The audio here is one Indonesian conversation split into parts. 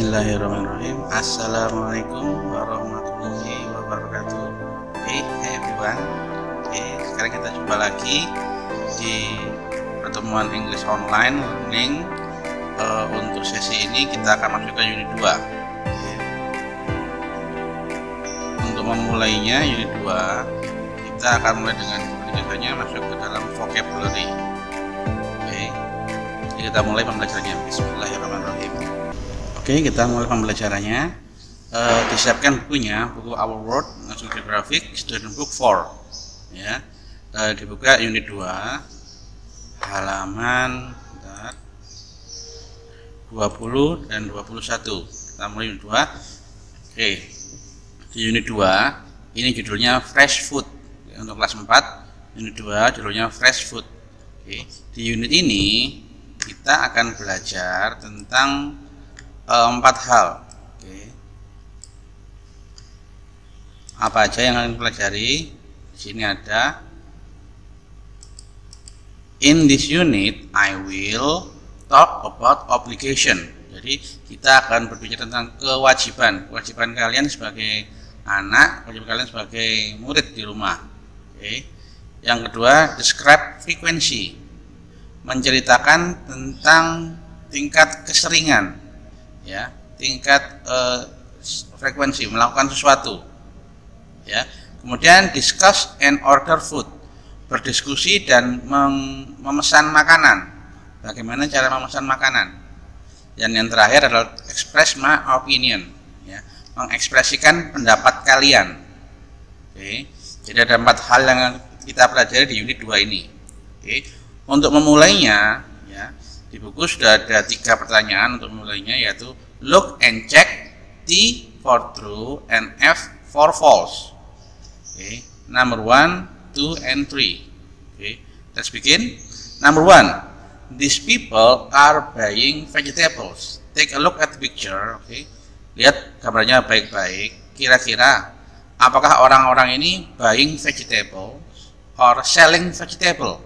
Bismillahirrahmanirrahim. Assalamualaikum warahmatullahi wabarakatuh. Hey everyone. Sekarang kita jumpa lagi di pertemuan English Online Learning. Untuk sesi ini kita akan masuk ke unit 2. Untuk memulainya unit 2, kita akan mulai dengan biasanya masuk ke dalam vocabulary. Jadi kita mulai pembelajarannya. Bismillahirrahmanirrahim. Kita mulai pembelajarannya. Disiapkan bukunya, buku Our World National Geographic Student Book 4. Ya, dibuka unit 2, halaman 20 dan 21. Kita mulai unit 2. Di unit 2 ini judulnya Fresh Food. Untuk kelas 4, unit 2 judulnya Fresh Food. Di unit ini kita akan belajar tentang 4 hal. Apa aja yang akan pelajari? Di sini ada. In this unit, I will talk about obligation. Jadi kita akan berbicara tentang kewajiban kalian sebagai anak, kewajiban kalian sebagai murid di rumah. Yang kedua, describe frequency, menceritakan tentang tingkat keseringan, ya, tingkat frekuensi melakukan sesuatu, ya. Kemudian discuss and order food, berdiskusi dan memesan makanan, bagaimana cara memesan makanan. Dan yang terakhir adalah express my opinion, ya, mengekspresikan pendapat kalian. Jadi ada 4 hal yang kita pelajari di unit 2 ini. Untuk memulainya, ya, di buku sudah ada 3 pertanyaan untuk memulainya, yaitu look and check, T for true and F for false. Number 1, 2, and 3. Let's begin. Number 1, these people are buying vegetables. Take a look at the picture. Lihat gambarnya baik-baik. Kira-kira apakah orang-orang ini buying vegetables or selling vegetable?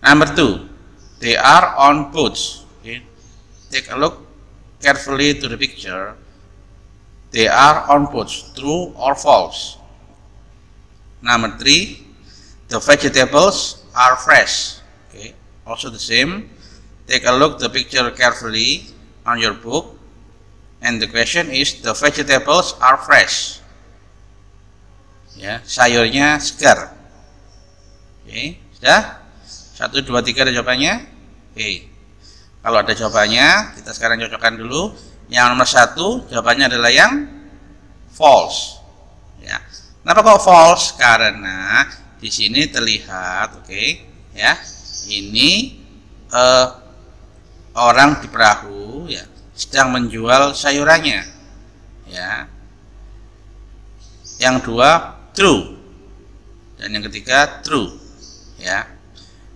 Number 2, they are on boats. Take a look carefully to the picture. They are on boats. True or false? Number 3, the vegetables are fresh. Also the same. Take a look the picture carefully on your book. And the question is, the vegetables are fresh. Ya, sayurnya segar. Sudah? 1, 2, 3 ada jawabannya? Kalau ada jawabannya, kita sekarang cocokkan dulu. Yang nomor 1 jawabannya adalah yang false. Ya. Kenapa kok false? Karena di sini terlihat, ya, ini orang di perahu, ya, sedang menjual sayurannya. Ya. Yang 2 true, dan yang ketiga true. Ya.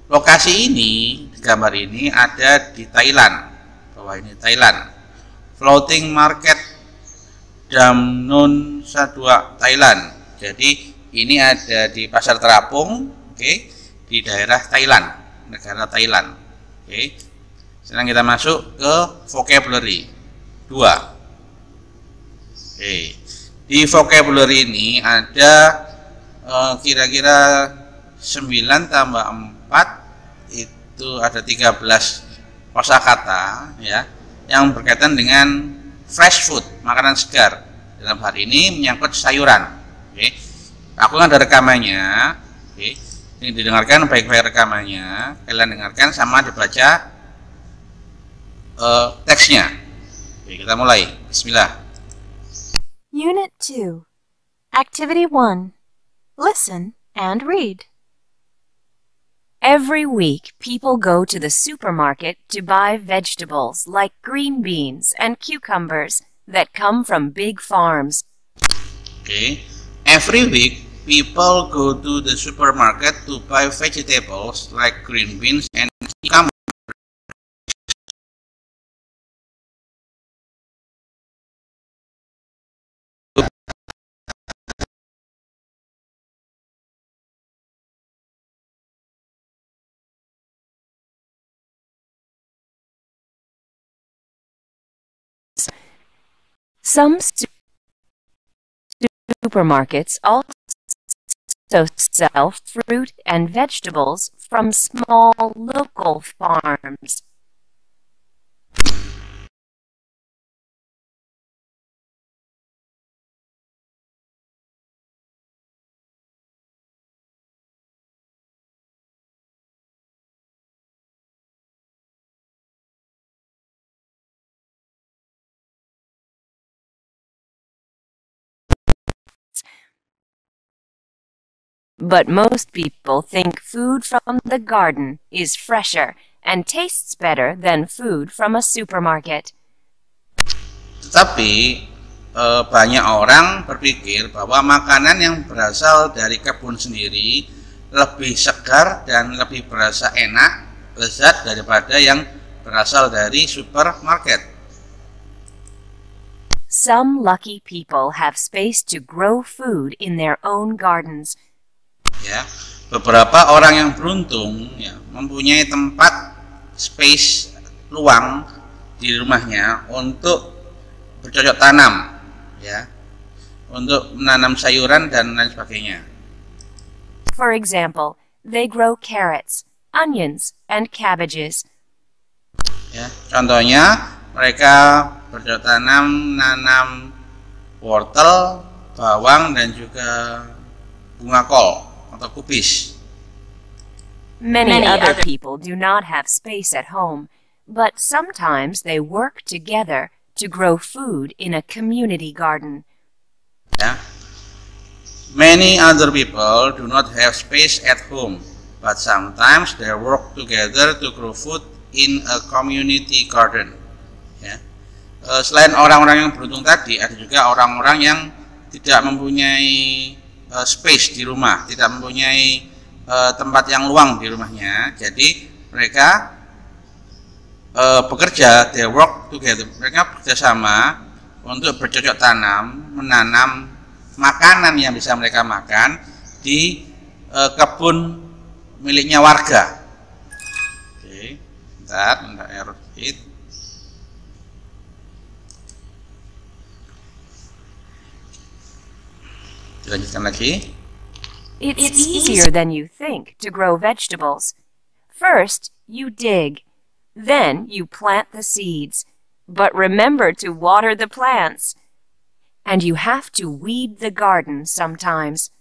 Lokasi ini, gambar ini ada di Thailand. Bawah ini Thailand. Floating Market Damnon Sadua, Thailand. Jadi ini ada di pasar terapung, di daerah Thailand, negara Thailand. Sekarang kita masuk ke vocabulary 2. Di vocabulary ini ada kira-kira 9 tambah 4 itu ada 13 kosakata, ya, yang berkaitan dengan fresh food, makanan segar. Dalam hal ini menyangkut sayuran. Aku ada rekamannya. Ini didengarkan baik-baik rekamannya. Kalian dengarkan sama dibaca teksnya. Kita mulai. Bismillah. Unit 2, Activity 1. Listen and read. Every week, people go to the supermarket to buy vegetables like green beans and cucumbers that come from big farms. Every week, people go to the supermarket to buy vegetables like green beans and cucumbers. Some supermarkets also sell fruit and vegetables from small local farms. But most people think food from the garden is fresher and tastes better than food from a supermarket. Tetapi banyak orang berpikir bahwa makanan yang berasal dari kebun sendiri lebih segar dan lebih berasa enak, lezat daripada yang berasal dari supermarket. Some lucky people have space to grow food in their own gardens. Ya, beberapa orang yang beruntung ya, mempunyai tempat space luang di rumahnya untuk bercocok tanam, ya, untuk menanam sayuran dan lain sebagainya. For example, they grow carrots, onions, and cabbages. Ya, contohnya mereka bercocok tanam menanam wortel, bawang, dan juga bunga kol atau kubis. Many other people do not have space at home, but sometimes they work together to grow food in a community garden. Ya. Many other people do not have space at home, but sometimes they work together to grow food in a community garden. Ya. Selain orang-orang yang beruntung tadi, ada juga orang-orang yang tidak mempunyai space di rumah, tidak mempunyai tempat yang luang di rumahnya. Jadi mereka bekerja, they work together. Mereka bekerjasama untuk bercocok tanam, menanam makanan yang bisa mereka makan di kebun miliknya warga. Oke, bentar error sedikit. Dilanjutkan lagi. It's easier than you think to grow vegetables. First, you dig. Then you plant the seeds. But remember to water the plants. And you have to weed the garden sometimes.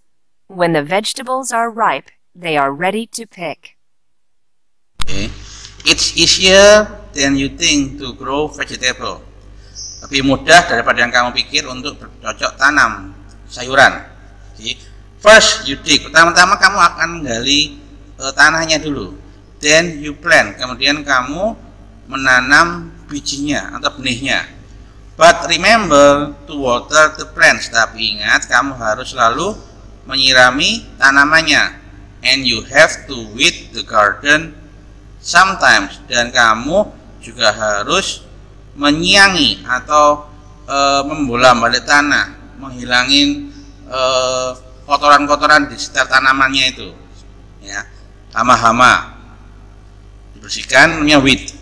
When the vegetables are ripe, they are ready to pick. Okay. It's easier than you think to grow vegetable. Lebih mudah daripada yang kamu pikir untuk bercocok tanam sayuran. Jadi, first you dig. Pertama-tama kamu akan menggali tanahnya dulu. Then you plant. Kemudian kamu menanam bijinya atau benihnya. But remember to water the plants. Tapi ingat, kamu harus selalu menyirami tanamannya. And you have to weed the garden sometimes. Dan kamu juga harus menyiangi atau membolak-balik tanah, menghilangin kotoran-kotoran di sekitar tanamannya itu, ya, hama-hama dibersihkan, namanya weed.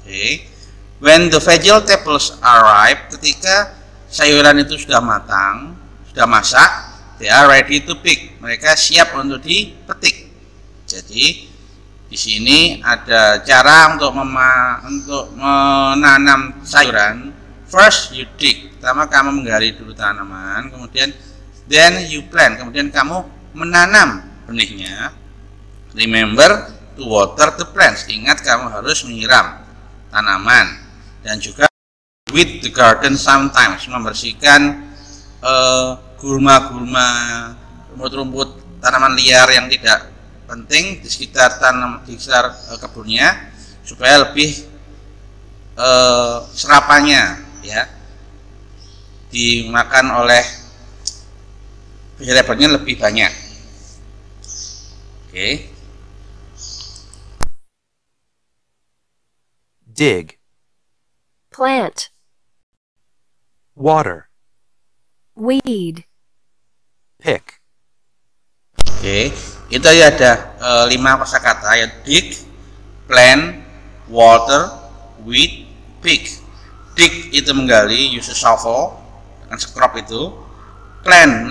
Okay. When the vegetables are ripe, ketika sayuran itu sudah matang, sudah masak, they are ready to pick. Mereka siap untuk dipetik. Jadi di sini ada cara untuk menanam sayuran. First you dig. Pertama kamu menggali dulu tanaman, kemudian then you plant, kemudian kamu menanam benihnya. Remember to water the plants. Ingat, kamu harus menyiram tanaman dan juga weed the garden sometimes, membersihkan gulma-gulma, rumput-rumput, tanaman liar yang tidak penting di sekitar kebunnya supaya lebih serapannya, ya, dimakan oleh vegetable-nya lebih banyak. Oke. Dig. Plant. Water. Weed. Pick. Oke, itu ada 5 kosakata, ya: dig, plant, water, weed, pick. dig itu menggali, use a shovel, dengan scrub itu. Plant,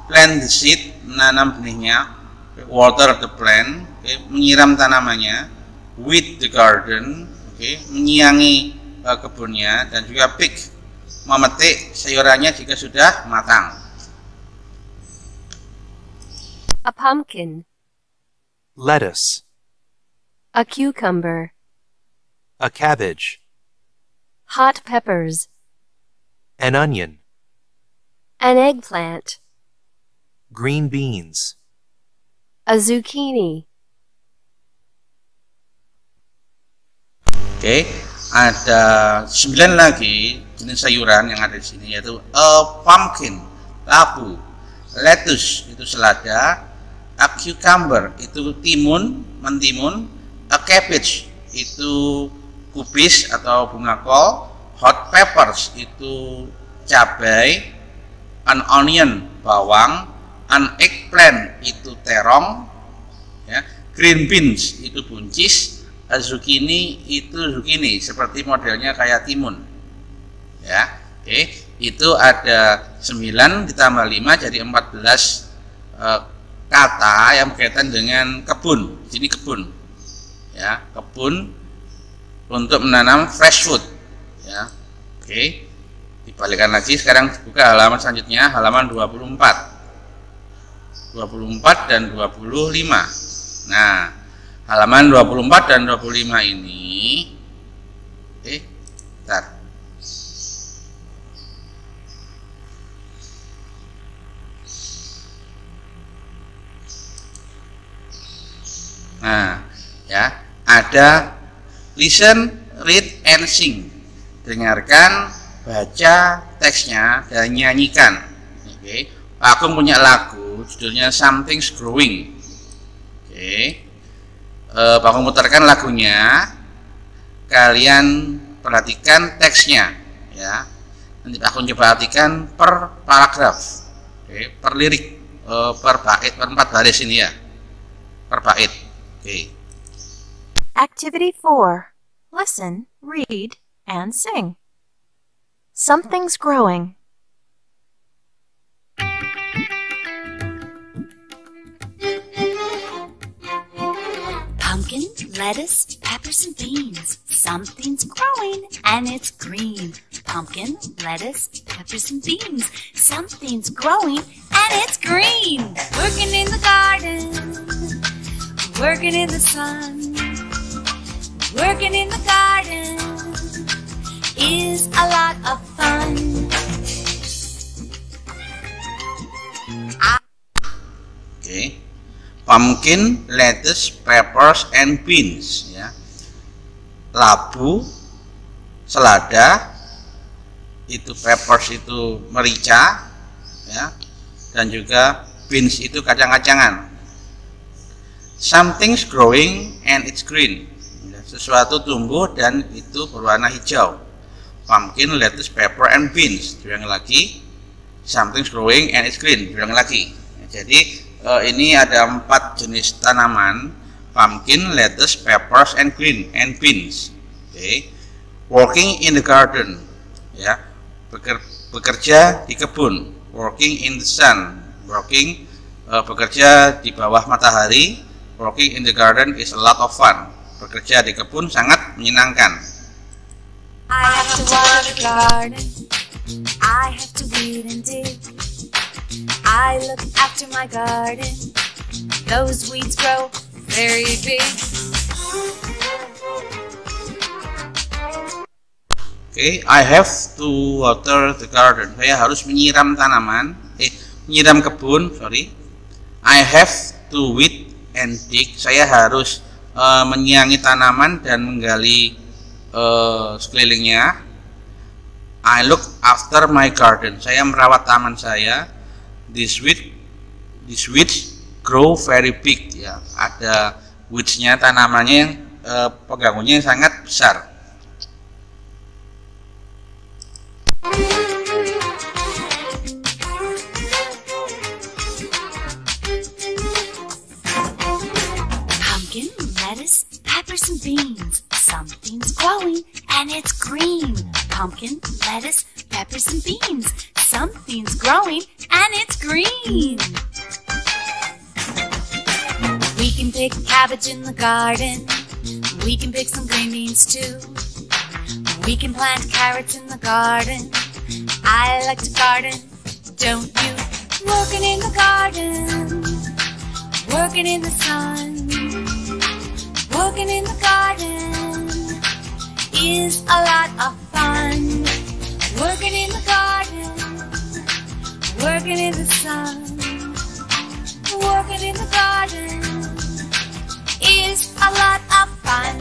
plant the seed, menanam benihnya. Water the plant, menyiram tanamannya. Weed the garden, menyiangi kebunnya. Dan juga pick, memetik sayurannya jika sudah matang. A pumpkin. lettuce, A cucumber. a cabbage, Hot peppers. an onion, An eggplant. green beans, A zucchini. Oke, ada 9 lagi jenis sayuran yang ada di sini, yaitu a pumpkin, labu, lettuce itu selada, a cucumber itu timun, mentimun, a cabbage itu kubis atau bunga kol, hot peppers itu cabai, an onion bawang, an eggplant itu terong, ya, green beans itu buncis, a zucchini itu zucchini seperti modelnya kayak timun, ya. Oke, itu ada 9 ditambah 5 jadi 14 kata yang berkaitan dengan kebun. Ini kebun, ya, kebun untuk menanam fresh food, ya. Oke, dibalikan lagi, sekarang buka halaman selanjutnya, halaman 24 dan 25. Nah, halaman 24 dan 25 ini, bentar. Nah, ya, ada listen, read, and sing. Dengarkan, baca teksnya, dan nyanyikan. Oke, Pak Agung punya lagu, judulnya Something's Growing. Oke, Pak Agung putarkan lagunya. Kalian perhatikan teksnya, ya. Nanti Pak Agung coba artikan per paragraf, per lirik, per bait, per 4 baris ini ya, per bait. Activity 4. Listen, read, and sing. Something's growing. Pumpkin, lettuce, peppers, and beans. Something's growing and it's green. Pumpkin, lettuce, peppers, and beans. Something's growing and it's green. Working in the garden, working in the sun, working in the garden is a lot of fun. Oke. Pumpkin, lettuce, peppers, and beans, ya. Labu, selada, itu peppers itu merica, ya. Dan juga beans itu kacang-kacangan. Something's growing and it's green. Sesuatu tumbuh dan itu berwarna hijau. Pumpkin, lettuce, pepper, and beans. Diulang lagi. Something's growing and it's green. Diulang lagi. Jadi ini ada 4 jenis tanaman: pumpkin, lettuce, peppers, and beans. Oke. Working in the garden, ya. Bekerja di kebun. Working in the sun. Working bekerja di bawah matahari. Working in the garden is a lot of fun. Bekerja di kebun sangat menyenangkan. I have to water the garden, I have to weed and dig. I look after my garden, those weeds grow very big. Okay, I have to water the garden. Saya harus menyiram tanaman, menyiram kebun, sorry. I have to weed and dig. Saya harus menyiangi tanaman dan menggali sekelilingnya. I look after my garden. Saya merawat taman saya. These weeds grow very big, ya. Ada weeds-nya, tanamannya yang pengganggunya sangat besar. Pumpkin, lettuce, peppers, and beans. Something's growing and it's green. Pumpkin, lettuce, peppers, and beans. Something's growing and it's green. We can pick cabbage in the garden. We can pick some green beans too. We can plant carrots in the garden. I like to garden, don't you? Working in the garden, working in the sun. Working in the garden is a lot of fun. Working in the garden, working in the sun. Working in the garden is a lot of fun.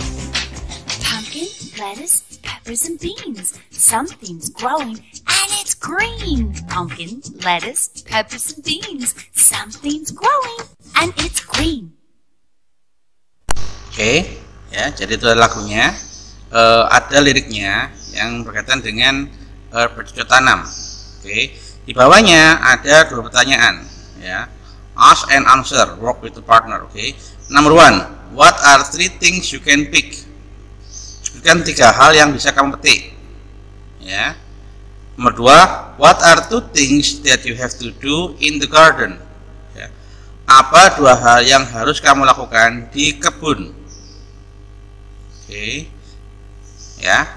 Pumpkin, lettuce, peppers, and beans. Something's growing and it's green. Pumpkin, lettuce, peppers, and beans. Something's growing and it's green. Oke, ya, jadi itu adalah lagunya. Ada liriknya yang berkaitan dengan bercocok tanam. Oke, di bawahnya ada 2 pertanyaan. Ya, ask and answer, work with the partner. Oke, number 1, what are 3 things you can pick? Sebutkan 3 hal yang bisa kamu petik. Ya. Nomor 2, what are 2 things that you have to do in the garden? Ya. Apa 2 hal yang harus kamu lakukan di kebun? Oke, ya.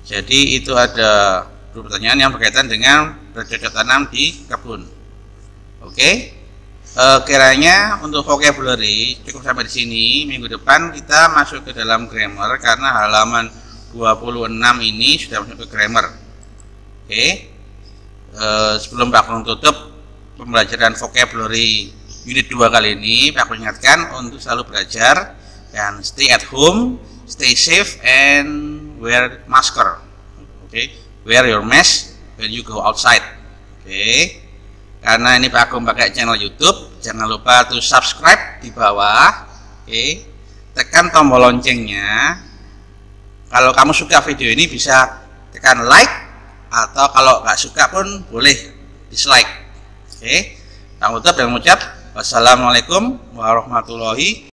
Jadi itu ada 2 pertanyaan yang berkaitan dengan bercocok tanam di kebun. Oke, kiranya untuk vocabulary cukup sampai di sini. Minggu depan kita masuk ke dalam grammar karena halaman 26 ini sudah masuk ke grammar. Oke, sebelum Pak Gunung tutup pembelajaran vocabulary unit 2 kali ini, Pak Gunung ingatkan untuk selalu belajar dan stay at home, stay safe, and wear masker. Okay, wear your mask when you go outside. Okay, karena ini Pak Agung pakai channel YouTube, jangan lupa to subscribe di bawah. Okay, tekan tombol loncengnya. Kalau kamu suka video ini bisa tekan like, atau kalau nggak suka pun boleh dislike. Okay, Pak tutup dan mengucap wassalamualaikum warahmatullahi